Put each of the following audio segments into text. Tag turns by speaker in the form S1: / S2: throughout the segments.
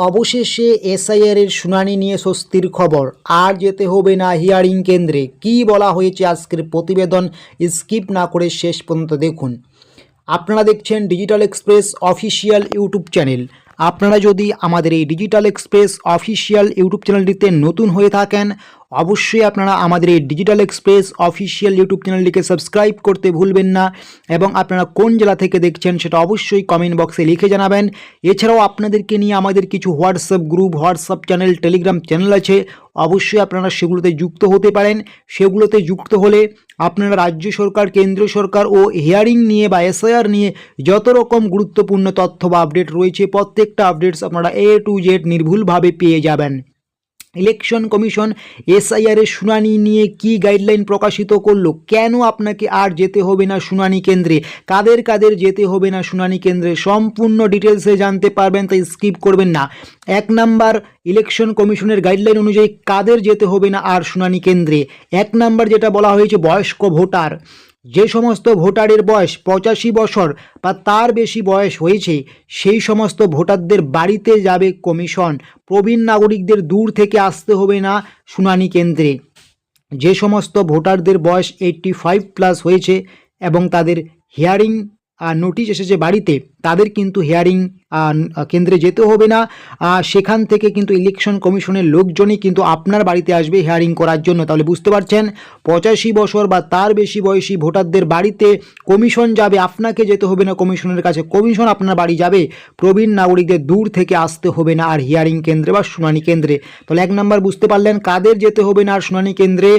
S1: অবশেষে এসআইআর এর শুনানি নিয়ে স্বস্তির খবর। আর যেতে হবে না হিয়ারিং কেন্দ্রে। কি বলা হয়েছে আজকের প্রতিবেদন স্কিপ না করে শেষ পর্যন্ত দেখুন। আপনারা দেখছেন digital express official YouTube channel. আপনারা যদি আমাদের এই ডিজিটাল এক্সপ্রেস অফিসিয়াল ইউটিউব চ্যানেলটিতে নতুন হয়ে থাকেন, অবশ্যই আপনারা আমাদের এই ডিজিটাল এক্সপ্রেস অফিসিয়াল ইউটিউব চ্যানেলটিকে সাবস্ক্রাইব করতে ভুলবেন না এবং আপনারা কোন জেলা থেকে দেখছেন সেটা অবশ্যই কমেন্ট বক্সে লিখে জানাবেন। এছাড়াও আপনাদেরকে নিয়ে আমাদের কিছু WhatsApp group, WhatsApp channel, Telegram channel আছে, অবশ্যই আপনারা সেগুলোতে যুক্ত হতে পারেন। সেগুলোতে যুক্ত হলে আপনারা রাজ্য সরকার, কেন্দ্রীয় সরকার ও হিয়ারিং নিয়ে বা এসআইআর নিয়ে যত রকম গুরুত্বপূর্ণ তথ্য বা আপডেট রয়েছে প্রত্যেকটা আপডেটস আপনারা A to Z নির্ভুলভাবে পেয়ে যাবেন। ইলেকশন কমিশন এসআইআর এর শুনানি নিয়ে কি গাইডলাইন প্রকাশিত করলো, কেন আপনাকে আর যেতে হবে না শুনানি কেন্দ্রে, কাদের কাদের যেতে হবে না শুনানি কেন্দ্রে, সম্পূর্ণ ডিটেলসে জানতে পারবেন, তাই স্কিপ করবেন না। 1 নাম্বার, ইলেকশন কমিশনের গাইডলাইন অনুযায়ী কাদের যেতে হবে না আর শুনানি কেন্দ্রে। 1 নাম্বার যেটা বলা হয়েছে, বয়স্ক ভোটার। যে সমস্ত ভোটারের বয়স 85 বছর বা তার বেশি বয়স হয়েছে সেই সমস্ত ভোটারদের বাড়িতে যাবে কমিশন। প্রবীণ নাগরিকদের দূর থেকে আসতে হবে না শুনানি কেন্দ্রে। যে সমস্ত ভোটারদের বয়স 85+ হয়েছে এবং তাদের হিয়ারিং নোটিশ এসেছে বাড়িতে, তাদের কিন্তু হিয়ারিং কেন্দ্রে যেতে হবে না। সেখান থেকে কিন্তু ইলেকশন কমিশনের লোকজনই কিন্তু আপনার বাড়িতে আসবে হিয়ারিং করার জন্য। তাহলে বুঝতে পারছেন, 85 বছর বা তার বেশি বয়সী ভোটারদের বাড়িতে কমিশন যাবে, আপনাকে যেতে হবে না কমিশনের কাছে, কমিশন আপনার বাড়ি যাবে। প্রবীণ নাগরিকদের দূর থেকে আসতে হবে না আর হিয়ারিং কেন্দ্রে বা শুনানি কেন্দ্রে। তাহলে 1 নাম্বার বুঝতে পারলেন কাদের যেতে হবে না আর শুনানি কেন্দ্রে।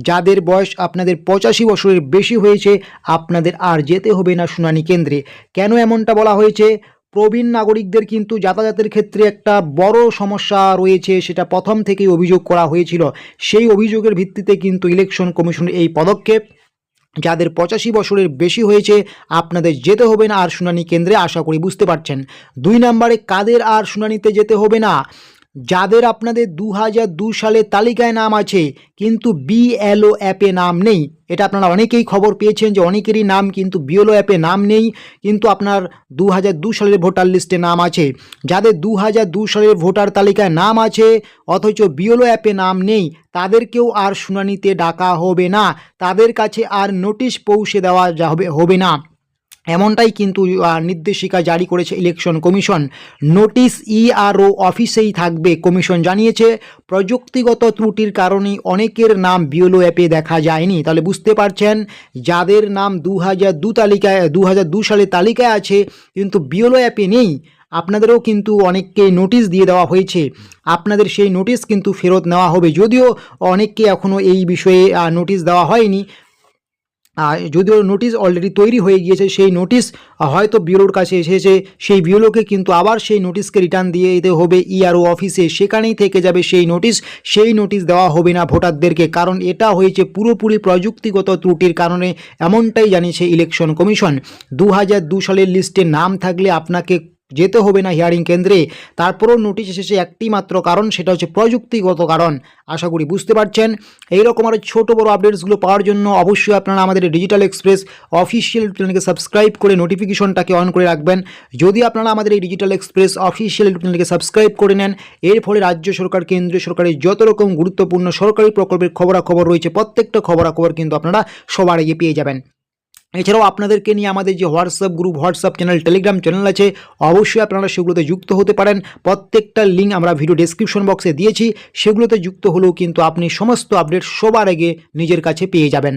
S1: যাদের বয়স আপনাদের 85 বছরের বেশি হয়েছে আপনাদের আর যেতে হবে না শুনানি কেন্দ্রে। কেন এমনটা বলা হয়েছে? প্রবীণ নাগরিকদের কিন্তু যাতায়াতের ক্ষেত্রে একটা বড় সমস্যা রয়েছে, সেটা প্রথম থেকেই অভিযোগ করা হয়েছিল। সেই অভিযোগের ভিত্তিতে কিন্তু ইলেকশন কমিশনের এই পদক্ষেপ। যাদের 85 বছরের বেশি হয়েছে আপনাদের যেতে হবে না আর শুনানি কেন্দ্রে, আশা করি বুঝতে পারছেন। 2 নম্বরে কাদের আর শুনানিতে যেতে হবে না? যাদের আপনাদের 2002 সালে তালিকায় নাম আছে কিন্তু BLO অ্যাপে নাম নেই। এটা আপনারা অনেকেই খবর পেয়েছেন যে অনেকেরই নাম কিন্তু BLO অ্যাপে নাম নেই, কিন্তু আপনার 2002 সালের ভোটার লিস্টে নাম আছে। যাদের 2002 সালের ভোটার তালিকায় নাম আছে অথচ BLO অ্যাপে নাম নেই, তাদেরকেও আর শুনানিতে ডাকা হবে না, তাদের কাছে আর নোটিশ পৌঁছে দেওয়া হবে না। এমনটাই কিন্তু নির্দেশিকা জারি করেছে ইলেকশন কমিশন। নোটিশ ERO অফিসেই থাকবে। কমিশন জানিয়েছে প্রযুক্তিগত ত্রুটির কারণেই অনেকের নাম BLO অ্যাপে দেখা যায়নি। তাহলে বুঝতে পারছেন, যাদের নাম 2002 সালে তালিকায় আছে কিন্তু BLO অ্যাপে নেই, আপনাদেরও কিন্তু অনেককে নোটিশ দিয়ে দেওয়া হয়েছে। আপনাদের সেই নোটিশ কিন্তু ফেরত নেওয়া হবে, যদিও অনেককে এখনও এই বিষয়ে নোটিশ দেওয়া হয়নি। যদিও নোটিশ অলরেডি তৈরি হয়ে গিয়েছে, সেই নোটিশ হয়তো বিওলোর কাছে এসেছে, সেই বিওলোকে কিন্তু আবার সেই নোটিশকে রিটার্ন দিয়ে দিতে হবে ERO অফিসে, সেখানেই থেকে যাবে সেই নোটিশ দেওয়া হবে না ভোটারদেরকে, কারণ এটা হয়েছে পুরোপুরি প্রযুক্তিগত ত্রুটির কারণে, এমনটাই জানিয়েছে ইলেকশন কমিশন। 2002 সালের লিস্টে নাম থাকলে আপনাকে যেতে হবে না হিয়ারিং কেন্দ্রে। তারপরও নোটিশ এসেছে একটি মাত্র কারণ, সেটা হচ্ছে প্রযুক্তিগত কারণ। আশা করি বুঝতে পারছেন। এইরকম আরও ছোটো বড়ো আপডেটসগুলো পাওয়ার জন্য অবশ্যই আপনারা আমাদের ডিজিটাল এক্সপ্রেস অফিসিয়াল চ্যানেলকে সাবস্ক্রাইব করে নোটিফিকেশনটাকে অন করে রাখবেন। যদি আপনারা আমাদের এই ডিজিটাল এক্সপ্রেস অফিসিয়াল চ্যানেলকে সাবস্ক্রাইব করে নেন, এর ফলে রাজ্য সরকার, কেন্দ্রীয় সরকারের যত রকম গুরুত্বপূর্ণ সরকারি প্রকল্পের খবরাখবর রয়েছে প্রত্যেকটা খবরাখবর কিন্তু আপনারা সবার আগে পেয়ে যাবেন। এছাড়াও আপনাদেরকে নিয়ে আমাদের যে WhatsApp group, WhatsApp channel, Telegram channel আছে, অবশ্যই আপনারা সেগুলোতে যুক্ত হতে পারেন। প্রত্যেকটা লিঙ্ক আমরা ভিডিও ডেসক্রিপশন বক্সে দিয়েছি, সেগুলোতে যুক্ত হলেও কিন্তু আপনি সমস্ত আপডেট সবার আগে নিজের কাছে পেয়ে যাবেন।